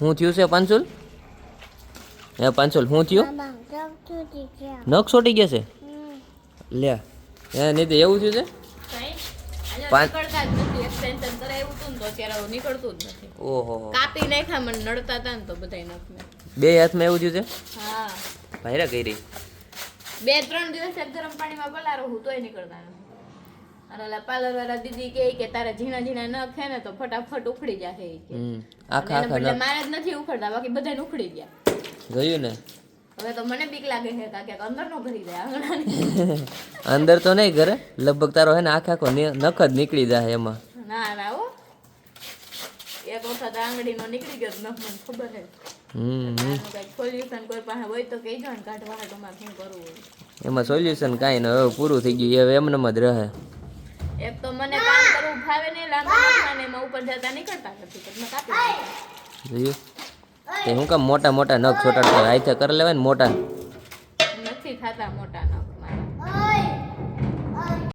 હું થયું છે પાંચુલ? હે પાંચુલ હું થયું? નખ છોટી ગયા છે લે હે નહીં તો એવું થયું છે ઓહો કાપી નાખ્યા મને નડતા હતા ને તો બધા નખને બે હાથમાં એવું થયું છે હા ભાઈરા કરી 2-3 દિવસ એક ગરમ પાણીમાં પલારો હું તોય નીકળતા નથી અને ઓલા પાર્લર વાળા દીદી કે તારા ઝીણા ઝીણા નખ છે ને તો ફટાફટ ઉખડી જશે આખા આખા મારે જ નથી ઉખડતા બાકી બધાને ઉખડી ગયા ગયું ને હવે તો મને બીક લાગે છે કે અંદર નો ભરી જાય અંદર તો નહીં કરે લગભગ તારો હે ને આખા આખો નખ જ નીકળી જાય એમાં ના ના હો એક વખત આંગળીનો નીકળી ગયો નખ મને ખબર છે સોલ્યુશન કોઈ પાસે હોય તો કહેજો ને કાઢવા હાટું મારે શું કરવું હોય એમાં સોલ્યુશન કાંઈ ન હવે પૂરું થઈ ગયું હવે એમનેમ જ રહે એક તો મને કામ કરવું ફાવે નહીં લાંબા નખમાં એમાં ઉપર જતા નીકળતા નથી તો મેં કાપી જોયું તે હું કામ મોટા મોટા નખ છોટાડતા હાથે કરી લેવાય ને મોટા નથી થતા મોટા નખ